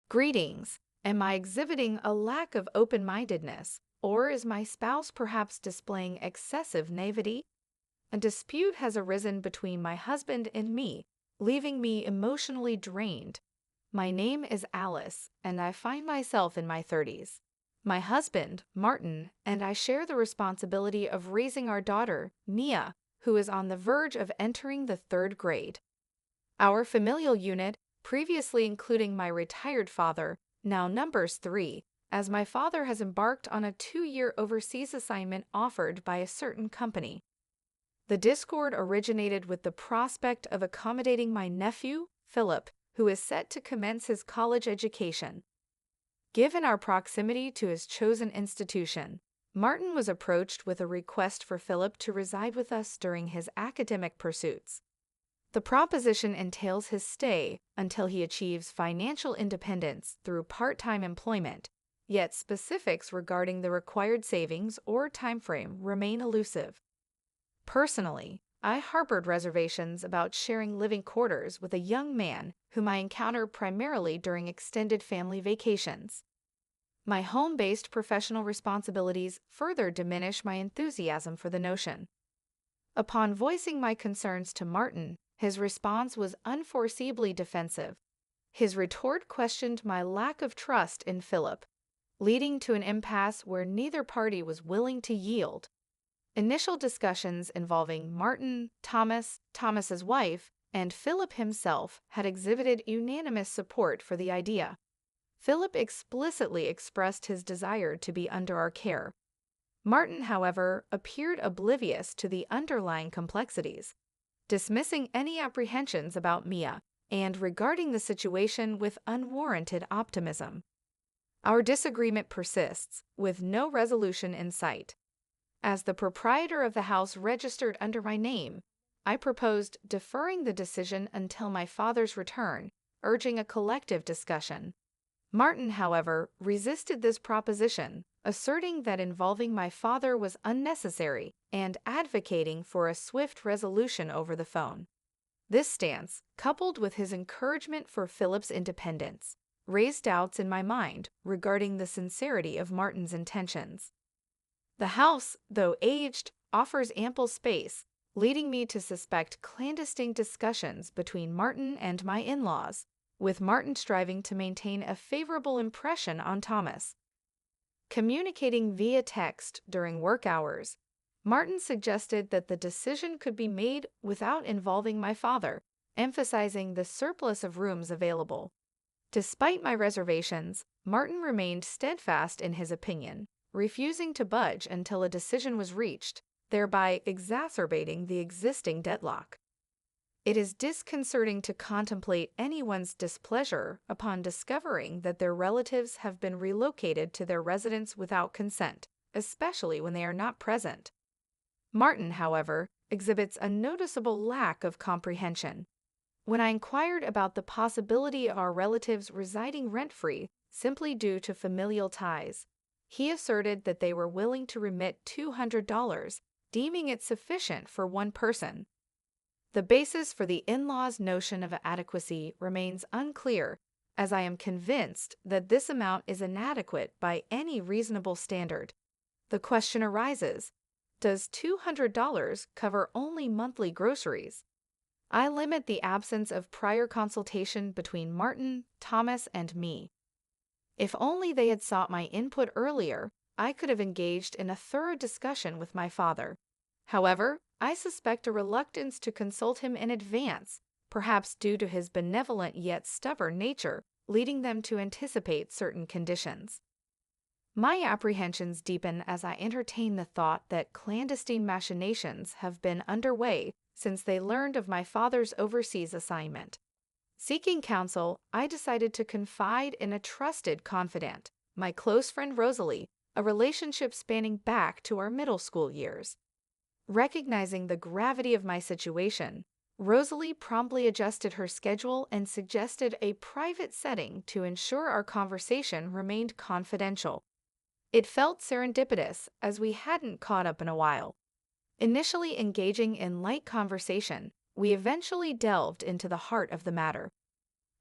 Greetings. Am I exhibiting a lack of open-mindedness, or is my spouse perhaps displaying excessive naivety? A dispute has arisen between my husband and me, leaving me emotionally drained. My name is Alice, and I find myself in my 30s. My husband, Martin, and I share the responsibility of raising our daughter, Mia, who is on the verge of entering the third grade. Our familial unit, previously including my retired father, now numbers 3, as my father has embarked on a 2-year overseas assignment offered by a certain company. The discord originated with the prospect of accommodating my nephew, Philip, who is set to commence his college education. Given our proximity to his chosen institution, Martin was approached with a request for Philip to reside with us during his academic pursuits. The proposition entails his stay until he achieves financial independence through part-time employment, yet specifics regarding the required savings or timeframe remain elusive. Personally, I harbored reservations about sharing living quarters with a young man whom I encounter primarily during extended family vacations. My home-based professional responsibilities further diminish my enthusiasm for the notion. Upon voicing my concerns to Martin, his response was unforeseeably defensive. His retort questioned my lack of trust in Philip, leading to an impasse where neither party was willing to yield. Initial discussions involving Martin, Thomas's wife, and Philip himself had exhibited unanimous support for the idea. Philip explicitly expressed his desire to be under our care. Martin, however, appeared oblivious to the underlying complexities, dismissing any apprehensions about Mia and regarding the situation with unwarranted optimism. Our disagreement persists, with no resolution in sight. As the proprietor of the house registered under my name, I proposed deferring the decision until my father's return, urging a collective discussion. Martin, however, resisted this proposition, asserting that involving my father was unnecessary and advocating for a swift resolution over the phone. This stance, coupled with his encouragement for Philip's independence, raised doubts in my mind regarding the sincerity of Martin's intentions. The house, though aged, offers ample space, leading me to suspect clandestine discussions between Martin and my in-laws, with Martin striving to maintain a favorable impression on Thomas. Communicating via text during work hours, Martin suggested that the decision could be made without involving my father, emphasizing the surplus of rooms available. Despite my reservations, Martin remained steadfast in his opinion, refusing to budge until a decision was reached, thereby exacerbating the existing deadlock. It is disconcerting to contemplate anyone's displeasure upon discovering that their relatives have been relocated to their residence without consent, especially when they are not present. Martin, however, exhibits a noticeable lack of comprehension. When I inquired about the possibility of our relatives residing rent-free simply due to familial ties, he asserted that they were willing to remit $200, deeming it sufficient for one person. The basis for the in-laws' notion of adequacy remains unclear, as I am convinced that this amount is inadequate by any reasonable standard. The question arises, does $200 cover only monthly groceries? I limit the absence of prior consultation between Martin, Thomas, and me. If only they had sought my input earlier, I could have engaged in a thorough discussion with my father. However, I suspect a reluctance to consult him in advance, perhaps due to his benevolent yet stubborn nature, leading them to anticipate certain conditions. My apprehensions deepen as I entertain the thought that clandestine machinations have been underway since they learned of my father's overseas assignment. Seeking counsel, I decided to confide in a trusted confidant, my close friend Rosalie, a relationship spanning back to our middle school years. Recognizing the gravity of my situation, Rosalie promptly adjusted her schedule and suggested a private setting to ensure our conversation remained confidential. It felt serendipitous, as we hadn't caught up in a while. Initially engaging in light conversation, we eventually delved into the heart of the matter.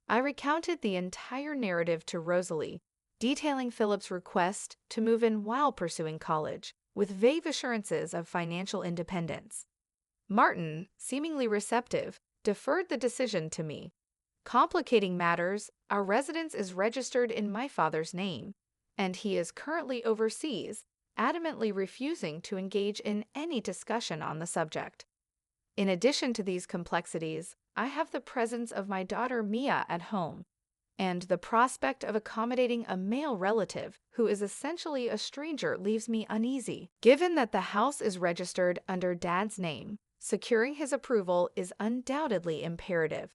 I recounted the entire narrative to Rosalie, detailing Philip's request to move in while pursuing college, with vague assurances of financial independence. Martin, seemingly receptive, deferred the decision to me. Complicating matters, our residence is registered in my father's name, and he is currently overseas, adamantly refusing to engage in any discussion on the subject. In addition to these complexities, I have the presence of my daughter Mia at home, and the prospect of accommodating a male relative who is essentially a stranger leaves me uneasy. Given that the house is registered under Dad's name, securing his approval is undoubtedly imperative.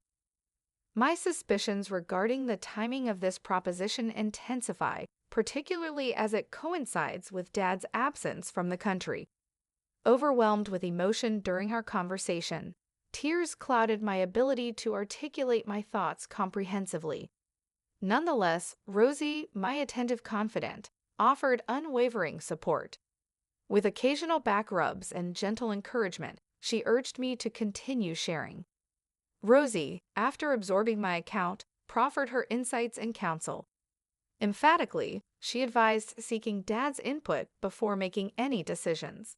My suspicions regarding the timing of this proposition intensify, particularly as it coincides with Dad's absence from the country. Overwhelmed with emotion during our conversation, tears clouded my ability to articulate my thoughts comprehensively. Nonetheless, Rosie, my attentive confidant, offered unwavering support. With occasional back rubs and gentle encouragement, she urged me to continue sharing. Rosie, after absorbing my account, proffered her insights and counsel. Emphatically, she advised seeking Dad's input before making any decisions.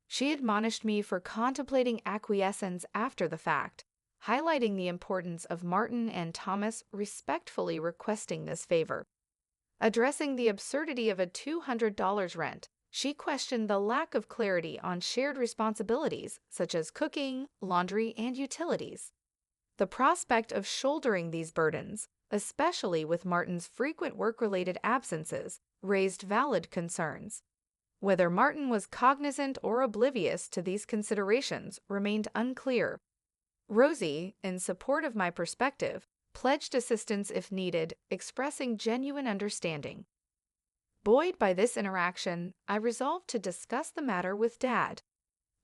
She admonished me for contemplating acquiescence after the fact, highlighting the importance of Martin and Thomas respectfully requesting this favor. Addressing the absurdity of a $200 rent, she questioned the lack of clarity on shared responsibilities such as cooking, laundry, and utilities. The prospect of shouldering these burdens, especially with Martin's frequent work-related absences, raised valid concerns. Whether Martin was cognizant or oblivious to these considerations remained unclear. Rosie, in support of my perspective, pledged assistance if needed, expressing genuine understanding. Buoyed by this interaction, I resolved to discuss the matter with Dad.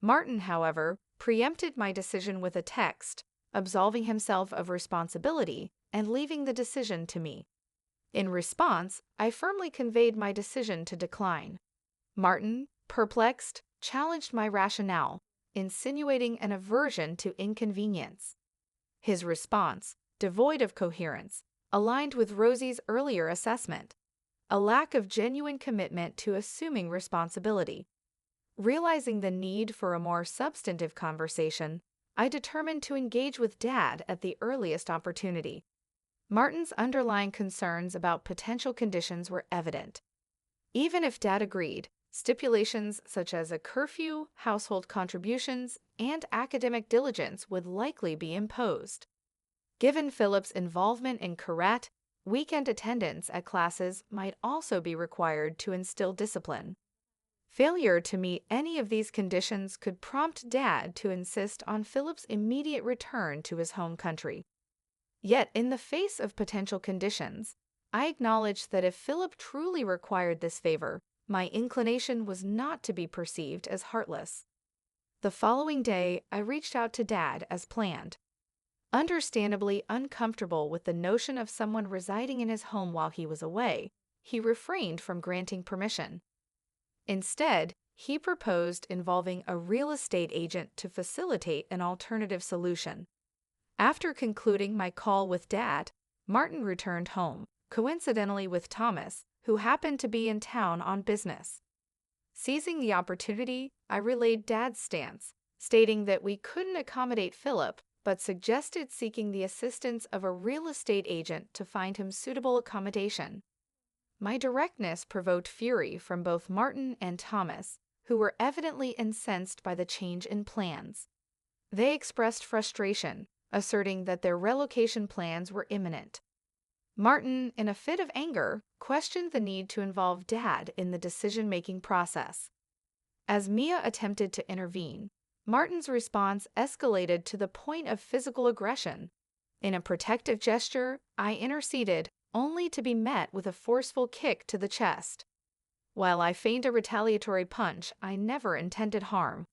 Martin, however, preempted my decision with a text, absolving himself of responsibility and leaving the decision to me. In response, I firmly conveyed my decision to decline. Martin, perplexed, challenged my rationale, insinuating an aversion to inconvenience. His response, devoid of coherence, aligned with Rosie's earlier assessment, a lack of genuine commitment to assuming responsibility. Realizing the need for a more substantive conversation, I determined to engage with Dad at the earliest opportunity. Martin's underlying concerns about potential conditions were evident. Even if Dad agreed, stipulations such as a curfew, household contributions, and academic diligence would likely be imposed. Given Philip's involvement in karate, weekend attendance at classes might also be required to instill discipline. Failure to meet any of these conditions could prompt Dad to insist on Philip's immediate return to his home country. Yet, in the face of potential conditions, I acknowledged that if Philip truly required this favor, my inclination was not to be perceived as heartless. The following day, I reached out to Dad as planned. Understandably uncomfortable with the notion of someone residing in his home while he was away, he refrained from granting permission. Instead, he proposed involving a real estate agent to facilitate an alternative solution. After concluding my call with Dad, Martin returned home, coincidentally with Thomas, who happened to be in town on business. Seizing the opportunity, I relayed Dad's stance, stating that we couldn't accommodate Philip, but suggested seeking the assistance of a real estate agent to find him suitable accommodation. My directness provoked fury from both Martin and Thomas, who were evidently incensed by the change in plans. They expressed frustration, asserting that their relocation plans were imminent. Martin, in a fit of anger, questioned the need to involve Dad in the decision-making process. As Mia attempted to intervene, Martin's response escalated to the point of physical aggression. In a protective gesture, I interceded, only to be met with a forceful kick to the chest. While I feigned a retaliatory punch, I never intended harm.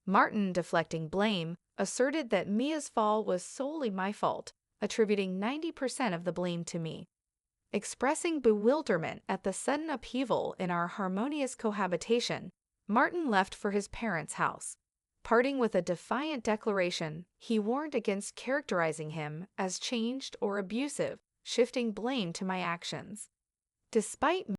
Martin, deflecting blame, asserted that Mia's fall was solely my fault, attributing 90% of the blame to me. Expressing bewilderment at the sudden upheaval in our harmonious cohabitation, Martin left for his parents' house. Parting with a defiant declaration, he warned against characterizing him as changed or abusive, shifting blame to my actions. Despite